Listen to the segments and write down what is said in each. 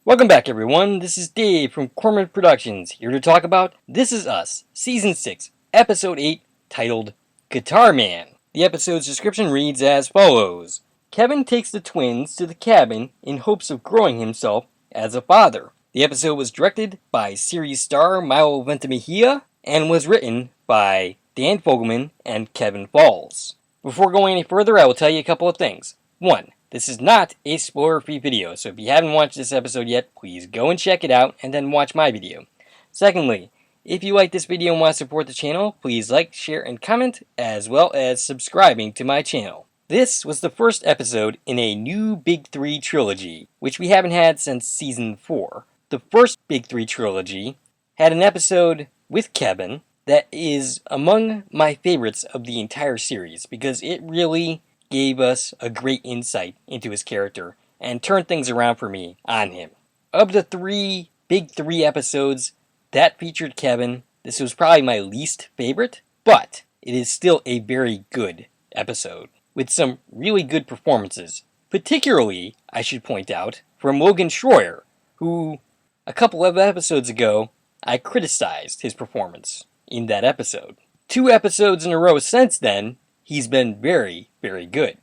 Welcome back, everyone. This is Dave from Cormorant Productions, here to talk about This Is Us, Season 6, Episode 8, titled Guitar Man. The episode's description reads as follows. Kevin takes the twins to the cabin in hopes of growing himself as a father. The episode was directed by series star Milo Ventimiglia and was written by Dan Fogelman and Kevin Falls. Before going any further, I will tell you a couple of things. 1. This is not a spoiler-free video, so if you haven't watched this episode yet, please go and check it out and then watch my video. Secondly, if you like this video and want to support the channel, please like, share, and comment, as well as subscribing to my channel. This was the first episode in a new Big 3 trilogy, which we haven't had since Season 4. The first Big 3 trilogy had an episode with Kevin that is among my favorites of the entire series, because it really gave us a great insight into his character and turned things around for me on him. Of the Big 3 episodes that featured Kevin, this was probably my least favorite, but it is still a very good episode with some really good performances. Particularly, I should point out, from Logan Schroyer, who a couple of episodes ago I criticized his performance in that episode. 2 episodes in a row since then, he's been very, very good.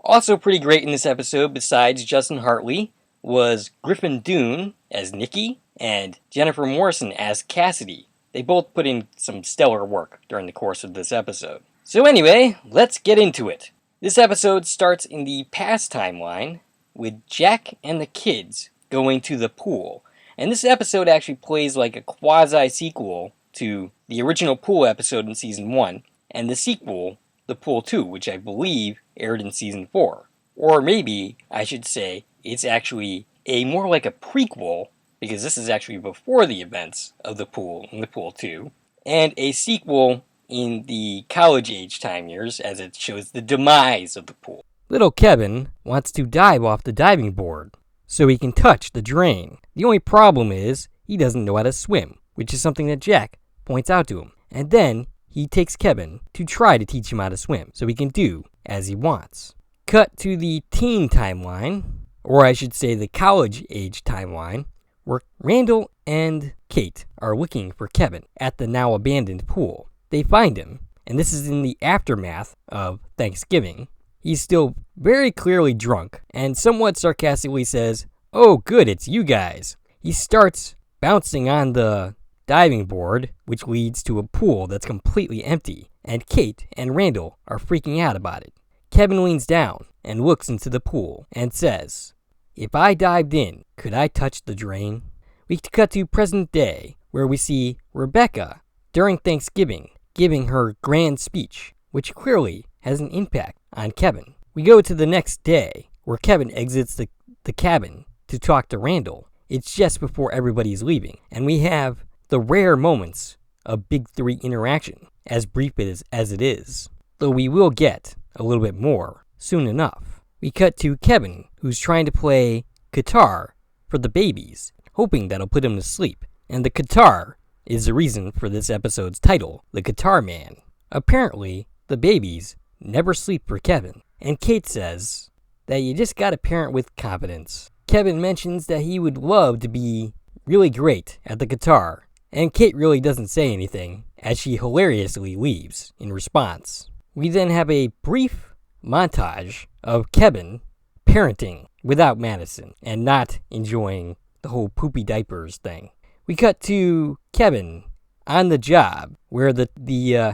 Also pretty great in this episode, besides Justin Hartley, was Griffin Dunne as Nikki and Jennifer Morrison as Cassidy. They both put in some stellar work during the course of this episode. So anyway, let's get into it. This episode starts in the past timeline with Jack and the kids going to the pool. And this episode actually plays like a quasi-sequel to the original pool episode in Season 1 and the sequel, The Pool 2, which I believe aired in Season 4. Or maybe I should say it's actually more like a prequel, because this is actually before the events of The Pool and The Pool 2, and a sequel in the college-age time years as it shows the demise of the pool. Little Kevin wants to dive off the diving board so he can touch the drain. The only problem is he doesn't know how to swim, which is something that Jack points out to him. And then he takes Kevin to try to teach him how to swim so he can do as he wants. Cut to the teen timeline, or I should say the college-age timeline, where Randall and Kate are looking for Kevin at the now abandoned pool. They find him, and this is in the aftermath of Thanksgiving. He's still very clearly drunk, and somewhat sarcastically says, "Oh good, it's you guys." He starts bouncing on the diving board, which leads to a pool that's completely empty, and Kate and Randall are freaking out about it. Kevin leans down and looks into the pool and says, "If I dived in, could I touch the drain?" We cut to present day, where we see Rebecca during Thanksgiving giving her grand speech, which clearly has an impact on Kevin. We go to the next day, where Kevin exits the cabin to talk to Randall. It's just before everybody's leaving, and we have the rare moments of Big 3 interaction, as brief as it is, though we will get a little bit more soon enough. We cut to Kevin, who's trying to play guitar for the babies, hoping that'll put him to sleep, and the guitar is the reason for this episode's title, The Guitar Man. Apparently, the babies never sleep for Kevin, and Kate says that you just gotta parent with confidence. Kevin mentions that he would love to be really great at the guitar, and Kate really doesn't say anything, as she hilariously leaves in response. We then have a brief montage of Kevin parenting without Madison, and not enjoying the whole poopy diapers thing. We cut to Kevin on the job, where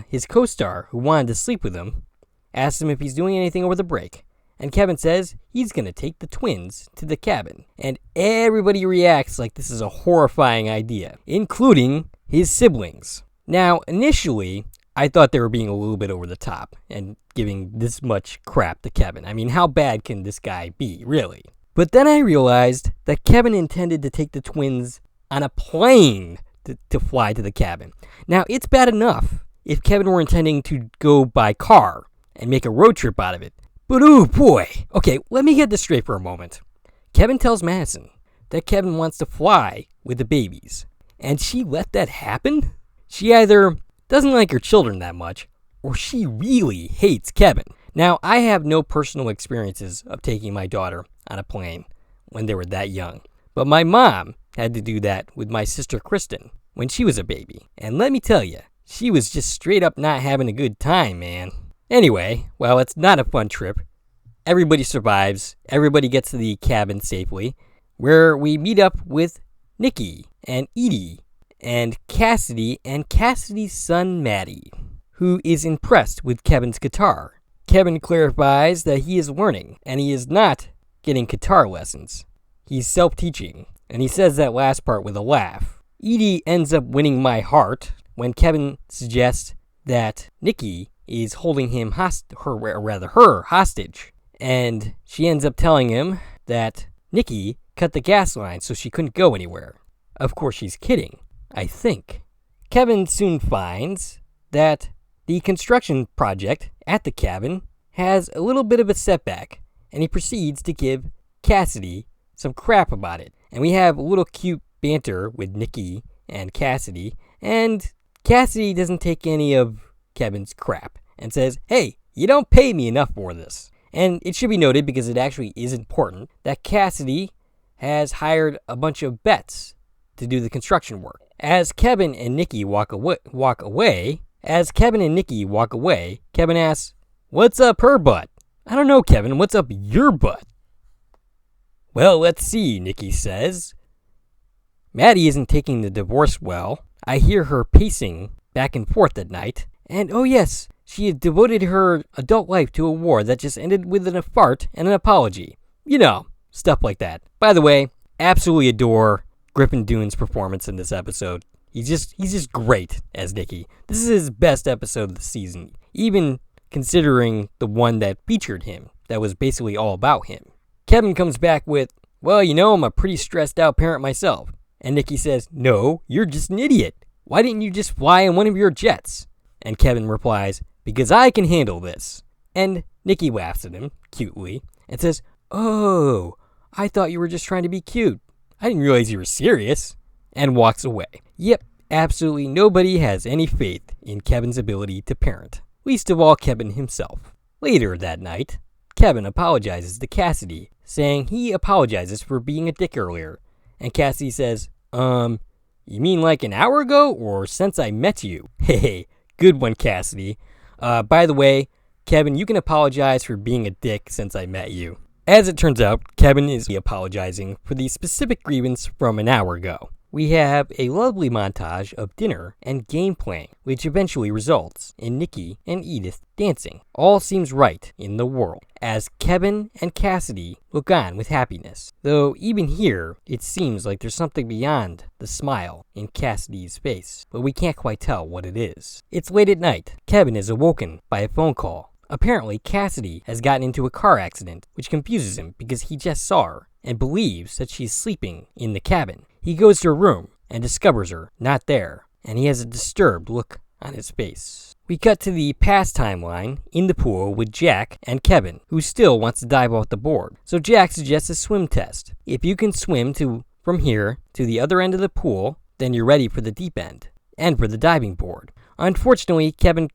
his co-star, who wanted to sleep with him, asks him if he's doing anything over the break. And Kevin says he's going to take the twins to the cabin. And everybody reacts like this is a horrifying idea, including his siblings. Now, initially, I thought they were being a little bit over the top and giving this much crap to Kevin. I mean, how bad can this guy be, really? But then I realized that Kevin intended to take the twins on a plane to fly to the cabin. Now, it's bad enough if Kevin were intending to go by car and make a road trip out of it. But oh boy. Okay, let me get this straight for a moment. Kevin tells Madison that Kevin wants to fly with the babies, and she let that happen? She either doesn't like her children that much, or she really hates Kevin. Now, I have no personal experiences of taking my daughter on a plane when they were that young. But my mom had to do that with my sister Kristen when she was a baby. And let me tell you, she was just straight up not having a good time, man. Anyway, well, it's not a fun trip. Everybody survives. Everybody gets to the cabin safely, where we meet up with Nikki and Edie and Cassidy and Cassidy's son Maddie, who is impressed with Kevin's guitar. Kevin clarifies that he is learning, and he is not getting guitar lessons. He's self-teaching, and he says that last part with a laugh. Edie ends up winning my heart when Kevin suggests that Nikki is holding him her hostage. And she ends up telling him that Nikki cut the gas line so she couldn't go anywhere. Of course, she's kidding, I think. Kevin soon finds that the construction project at the cabin has a little bit of a setback, and he proceeds to give Cassidy some crap about it. And we have a little cute banter with Nikki and Cassidy, and Cassidy doesn't take any of Kevin's crap and says, "Hey, you don't pay me enough for this." And it should be noted, because it actually is important, that Cassidy has hired a bunch of vets to do the construction work. As Kevin and Nikki walk away, Kevin asks, "What's up her butt?" "I don't know, Kevin. What's up your butt?" "Well, let's see," Nikki says. "Maddie isn't taking the divorce well. I hear her pacing back and forth at night. And oh yes, she had devoted her adult life to a war that just ended with a fart and an apology. You know, stuff like that." By the way, absolutely adore Griffin Dunne's performance in this episode. He's just great as Nikki. This is his best episode of the season, even considering the one that featured him, that was basically all about him. Kevin comes back with, "Well, you know, I'm a pretty stressed out parent myself." And Nikki says, "No, you're just an idiot. Why didn't you just fly in one of your jets?" And Kevin replies, "Because I can handle this." And Nikki laughs at him, cutely, and says, "Oh, I thought you were just trying to be cute. I didn't realize you were serious," and walks away. Yep, absolutely nobody has any faith in Kevin's ability to parent, least of all Kevin himself. Later that night, Kevin apologizes to Cassidy, saying he apologizes for being a dick earlier. And Cassidy says, "You mean like an hour ago, or since I met you?" Hey, good one, Cassidy. By the way, Kevin, you can apologize for being a dick since I met you. As it turns out, Kevin is apologizing for the specific grievance from an hour ago. We have a lovely montage of dinner and game playing, which eventually results in Nikki and Edith dancing. All seems right in the world, as Kevin and Cassidy look on with happiness. Though even here, it seems like there's something beyond the smile in Cassidy's face, but we can't quite tell what it is. It's late at night. Kevin is awoken by a phone call. Apparently, Cassidy has gotten into a car accident, which confuses him because he just saw her and believes that she's sleeping in the cabin. He goes to her room and discovers her not there, and he has a disturbed look on his face. We cut to the past timeline in the pool with Jack and Kevin, who still wants to dive off the board. So Jack suggests a swim test. If you can swim from here to the other end of the pool, then you're ready for the deep end and for the diving board. Unfortunately, Kevin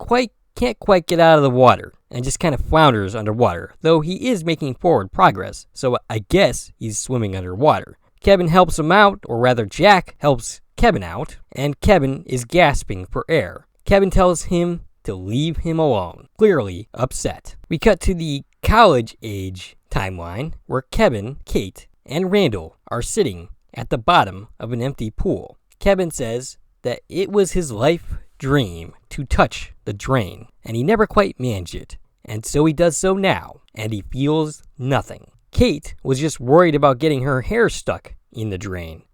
can't quite get out of the water and just kind of flounders underwater, though he is making forward progress, so I guess he's swimming underwater. Kevin helps him out, or rather Jack helps Kevin out, and Kevin is gasping for air. Kevin tells him to leave him alone, clearly upset. We cut to the college age timeline where Kevin, Kate, and Randall are sitting at the bottom of an empty pool. Kevin says that it was his life dream to touch the drain, and he never quite managed it, and so he does so now, and he feels nothing. Kate was just worried about getting her hair stuck in the drain,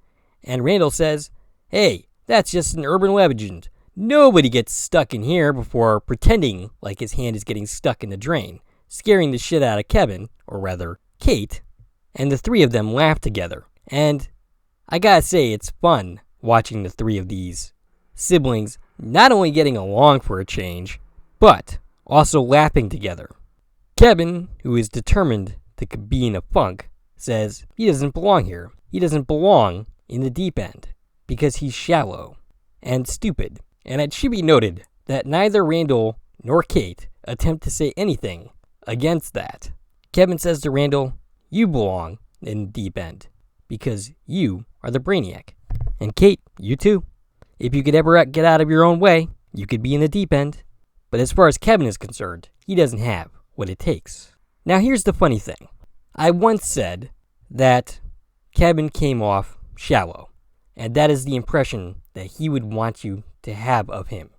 and Randall says, "Hey, that's just an urban legend. Nobody gets stuck in here," before pretending like his hand is getting stuck in the drain, scaring the shit out of Kevin, or rather, Kate, and the three of them laugh together. And I gotta say, it's fun watching the three of these siblings not only getting along for a change, but also laughing together. Kevin, who is determined to be in a funk, says he doesn't belong here. He doesn't belong in the deep end because he's shallow and stupid. And it should be noted that neither Randall nor Kate attempt to say anything against that. Kevin says to Randall, "You belong in the deep end because you are the Brainiac. And Kate, you too. If you could ever get out of your own way, you could be in the deep end. But as far as Kevin is concerned, he doesn't have what it takes. Now here's the funny thing. I once said that Kevin came off shallow. And that is the impression that he would want you to have of him.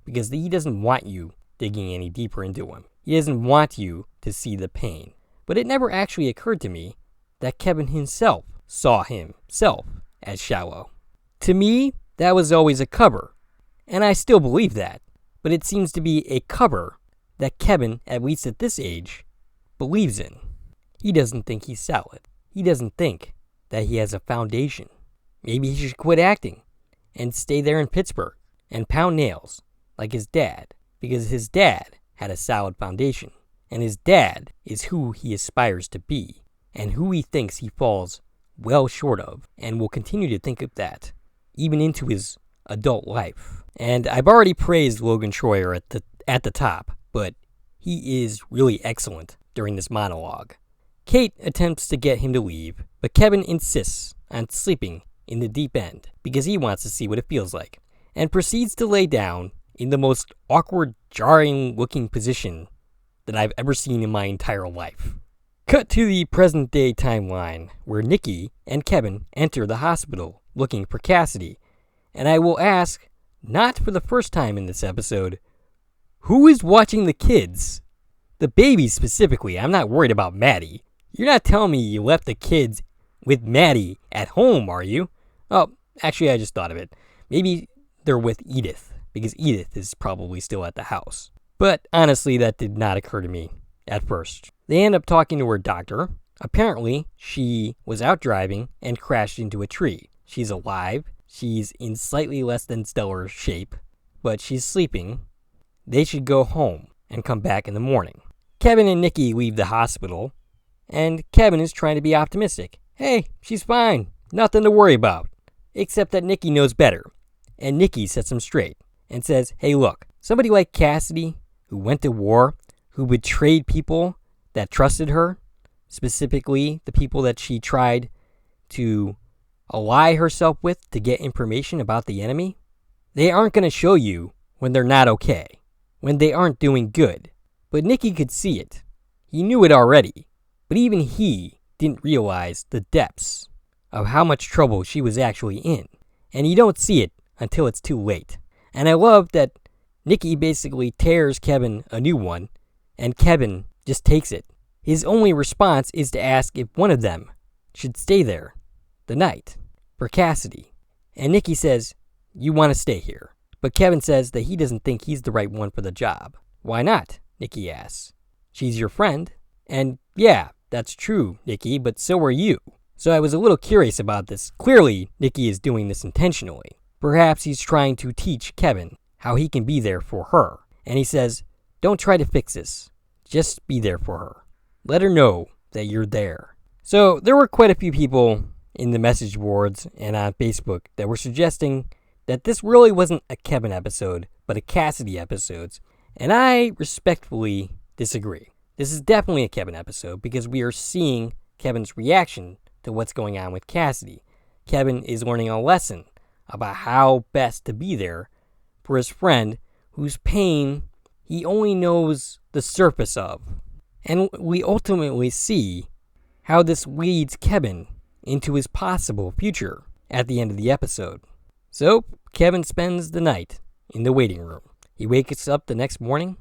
Because he doesn't want you digging any deeper into him. He doesn't want you to see the pain. But it never actually occurred to me that Kevin himself saw himself as shallow. To me, that was always a cover. And I still believe that. But it seems to be a cover that Kevin, at least at this age, believes in. He doesn't think he's solid. He doesn't think that he has a foundation. Maybe he should quit acting and stay there in Pittsburgh and pound nails like his dad, because his dad had a solid foundation, and his dad is who he aspires to be and who he thinks he falls well short of, and will continue to think of that even into his adult life. And I've already praised Logan Troyer at the top, but he is really excellent during this monologue. Kate attempts to get him to leave, but Kevin insists on sleeping in the deep end because he wants to see what it feels like, and proceeds to lay down in the most awkward, jarring-looking position that I've ever seen in my entire life. Cut to the present-day timeline, where Nikki and Kevin enter the hospital looking for Cassidy, and I will ask, not for the first time in this episode, who is watching the kids? The babies specifically. I'm not worried about Maddie. You're not telling me you left the kids with Maddie at home, are you? Oh, actually, I just thought of it. Maybe they're with Edith, because Edith is probably still at the house. But honestly, that did not occur to me at first. They end up talking to her doctor. Apparently, she was out driving and crashed into a tree. She's alive. She's in slightly less than stellar shape, but she's sleeping. They should go home and come back in the morning. Kevin and Nikki leave the hospital, and Kevin is trying to be optimistic. Hey, she's fine. Nothing to worry about. Except that Nikki knows better. And Nikki sets him straight and says, hey, look, somebody like Cassidy, who went to war, who betrayed people that trusted her, specifically the people that she tried to ally herself with to get information about the enemy, they aren't going to show you when they're not okay, when they aren't doing good. But Nikki could see it. He knew it already, but even he didn't realize the depths of how much trouble she was actually in. And you don't see it until it's too late. And I love that Nikki basically tears Kevin a new one, and Kevin just takes it. His only response is to ask if one of them should stay there the night for Cassidy. And Nikki says, you want to stay here. But Kevin says that he doesn't think he's the right one for the job. Why not? Nikki asks. She's your friend. And yeah, that's true, Nikki, but so are you. So I was a little curious about this. Clearly, Nikki is doing this intentionally. Perhaps he's trying to teach Kevin how he can be there for her. And he says, don't try to fix this. Just be there for her. Let her know that you're there. So there were quite a few people in the message boards and on Facebook that were suggesting that this really wasn't a Kevin episode, but a Cassidy episode. And I respectfully disagree. This is definitely a Kevin episode because we are seeing Kevin's reaction to what's going on with Cassidy. Kevin is learning a lesson about how best to be there for his friend whose pain he only knows the surface of. And we ultimately see how this leads Kevin into his possible future at the end of the episode. So, Kevin spends the night in the waiting room. He wakes up the next morning,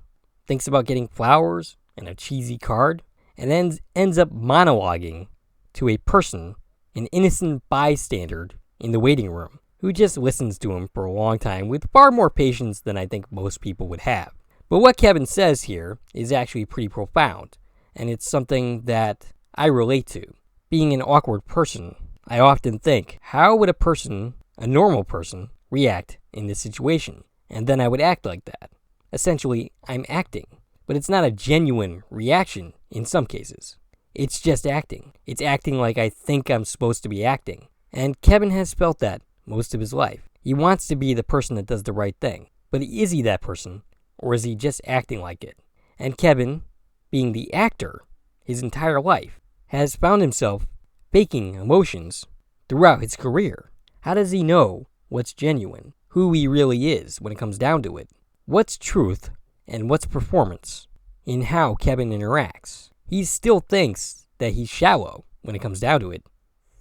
thinks about getting flowers and a cheesy card, and then ends up monologuing to a person, an innocent bystander in the waiting room, who just listens to him for a long time with far more patience than I think most people would have. But what Kevin says here is actually pretty profound, and it's something that I relate to. Being an awkward person, I often think, how would a normal person, react in this situation? And then I would act like that. Essentially, I'm acting, but it's not a genuine reaction in some cases. It's just acting. It's acting like I think I'm supposed to be acting. And Kevin has felt that most of his life. He wants to be the person that does the right thing. But is he that person? Or is he just acting like it? And Kevin, being the actor his entire life, has found himself faking emotions throughout his career? How does he know what's genuine, who he really is when it comes down to it? What's truth and what's performance in how Kevin interacts? He still thinks that he's shallow when it comes down to it.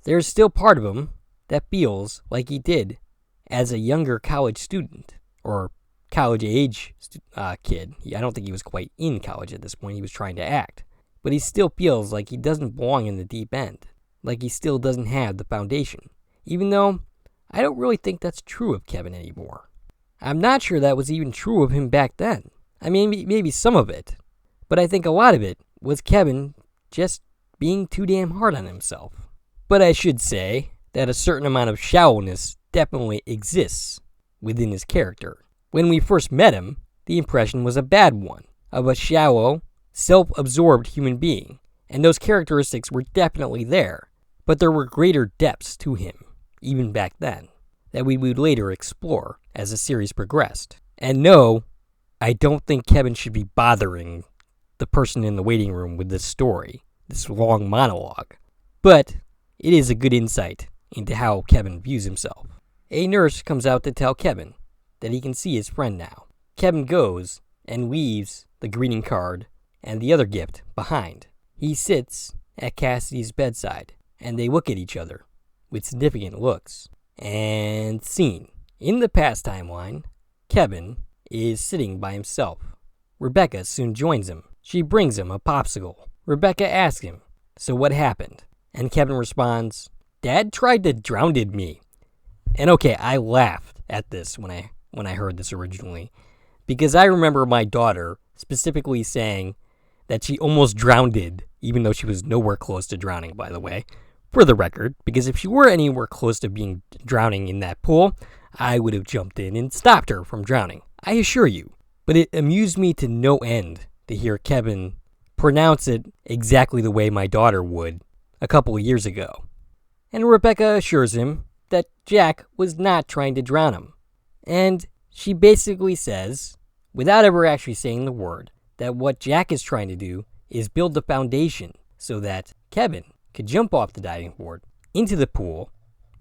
There's still part of him that feels like he did as a younger college student or college age kid. I don't think he was quite in college at this point. He was trying to act. But he still feels like he doesn't belong in the deep end. Like he still doesn't have the foundation. Even though I don't really think that's true of Kevin anymore. I'm not sure that was even true of him back then. I mean, maybe some of it. But I think a lot of it was Kevin just being too damn hard on himself. But I should say that a certain amount of shallowness definitely exists within his character. When we first met him, the impression was a bad one, of a shallow, self-absorbed human being, and those characteristics were definitely there, but there were greater depths to him, even back then, that we would later explore as the series progressed. And no, I don't think Kevin should be bothering the person in the waiting room with this story, this long monologue, but it is a good insight into how Kevin views himself. A nurse comes out to tell Kevin that he can see his friend now. Kevin goes and leaves the greeting card and the other gift behind. He sits at Cassidy's bedside, and they look at each other with significant looks. And scene. In the past timeline, Kevin is sitting by himself. Rebecca soon joins him. She brings him a popsicle. Rebecca asks him, "So what happened?" And Kevin responds, "Dad tried to drown me." And okay, I laughed at this when I heard this originally, because I remember my daughter specifically saying that she almost drowned, even though she was nowhere close to drowning, by the way, for the record, because if she were anywhere close to drowning in that pool, I would have jumped in and stopped her from drowning, I assure you. But it amused me to no end to hear Kevin pronounce it exactly the way my daughter would a couple of years ago. And Rebecca assures him that Jack was not trying to drown him. And she basically says, without ever actually saying the word, that what Jack is trying to do is build the foundation so that Kevin could jump off the diving board into the pool,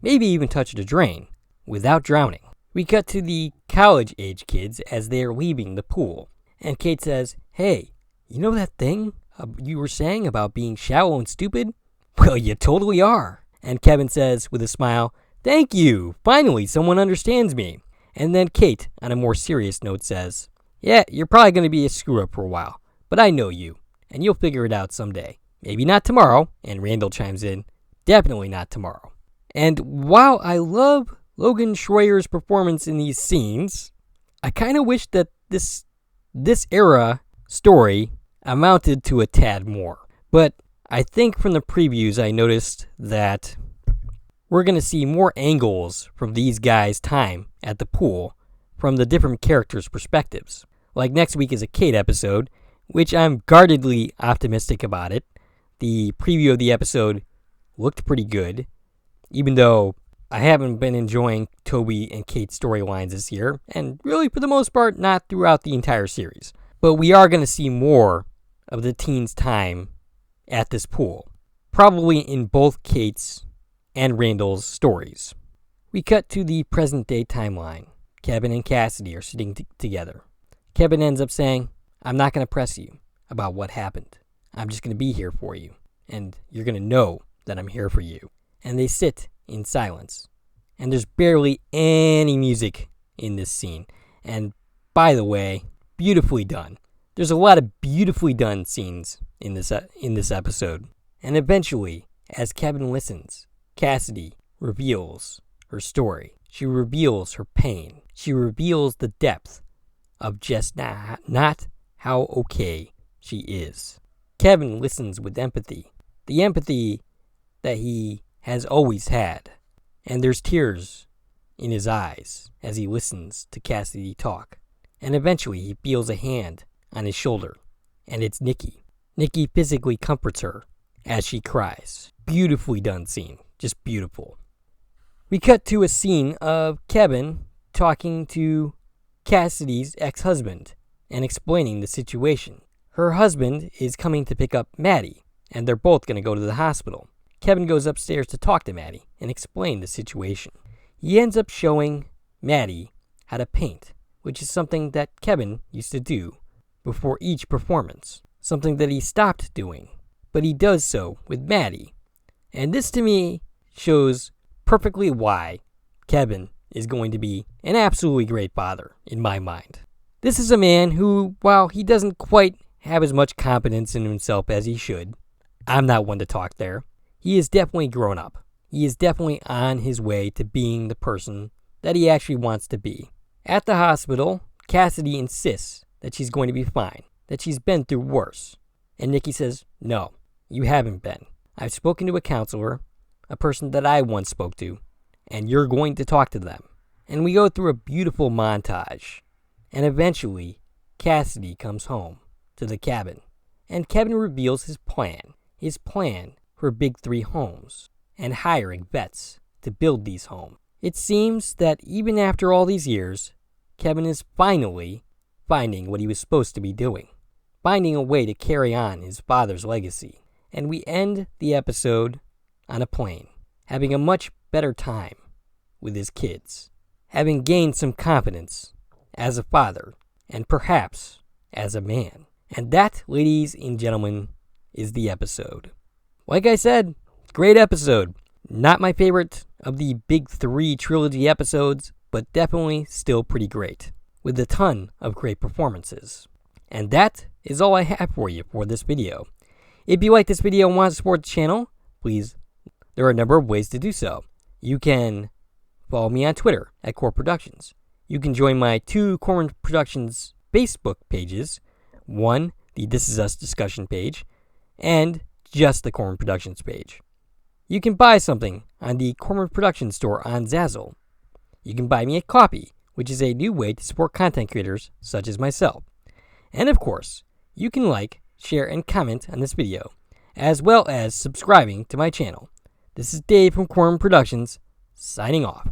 maybe even touch the drain, without drowning. We cut to the college-age kids as they are leaving the pool, and Kate says, "Hey, you know that thing you were saying about being shallow and stupid? Well, you totally are." And Kevin says with a smile, "Thank you, finally someone understands me." And then Kate, on a more serious note, says, "Yeah, you're probably going to be a screw-up for a while, but I know you, and you'll figure it out someday. Maybe not tomorrow," and Randall chimes in, "Definitely not tomorrow." And while I love Logan Schroyer's performance in these scenes, I kind of wish that this era story amounted to a tad more. But I think from the previews I noticed that we're going to see more angles from these guys' time at the pool from the different characters' perspectives. Like next week is a Kate episode, which I'm guardedly optimistic about it. The preview of the episode looked pretty good, even though I haven't been enjoying Toby and Kate's storylines this year, and really for the most part not throughout the entire series. But we are going to see more of the teens' time at this pool, probably in both Kate's and Randall's stories. We cut to the present-day timeline. Kevin and Cassidy are sitting together. Kevin ends up saying, "I'm not going to press you about what happened. I'm just going to be here for you, and you're going to know that I'm here for you." And they sit in silence. And there's barely any music in this scene. And by the way, beautifully done. There's a lot of beautifully done scenes in this episode. And eventually, as Kevin listens, Cassidy reveals her story. She reveals her pain. She reveals the depth of just not how okay she is. Kevin listens with empathy. The empathy that he has always had. And there's tears in his eyes as he listens to Cassidy talk. And eventually he feels a hand on his shoulder. And it's Nikki. Nikki physically comforts her as she cries. Beautifully done scene. Just beautiful. We cut to a scene of Kevin talking to Cassidy's ex-husband and explaining the situation. Her husband is coming to pick up Maddie, and they're both going to go to the hospital. Kevin goes upstairs to talk to Maddie and explain the situation. He ends up showing Maddie how to paint, which is something that Kevin used to do before each performance, something that he stopped doing, but he does so with Maddie. And this to me shows perfectly why Kevin is going to be an absolutely great father in my mind. This is a man who, while he doesn't quite have as much confidence in himself as he should, I'm not one to talk there, he is definitely grown up. He is definitely on his way to being the person that he actually wants to be. At the hospital, Cassidy insists that she's going to be fine, that she's been through worse. And Nikki says, no, you haven't been. I've spoken to a counselor, a person that I once spoke to, and you're going to talk to them. And we go through a beautiful montage. And eventually, Cassidy comes home to the cabin. And Kevin reveals his plan for Big 3 homes and hiring vets to build these homes. It seems that even after all these years, Kevin is finally finding what he was supposed to be doing, finding a way to carry on his father's legacy. And we end the episode on a plane, having a much better time with his kids, having gained some confidence as a father and perhaps as a man. And that, ladies and gentlemen, is the episode. Like I said, great episode. Not my favorite of the Big 3 trilogy episodes, but definitely still pretty great, with a ton of great performances. And that is all I have for you for this video. If you like this video and want to support the channel, please, there are a number of ways to do so. You can follow me on Twitter at Core Productions. You can join my 2 Corman Productions Facebook pages. One, the This Is Us discussion page, and just the Corman Productions page. You can buy something on the Corman Productions store on Zazzle. You can buy me a coffee, which is a new way to support content creators such as myself. And of course, you can like, share, and comment on this video, as well as subscribing to my channel. This is Dave from Corman Productions, signing off.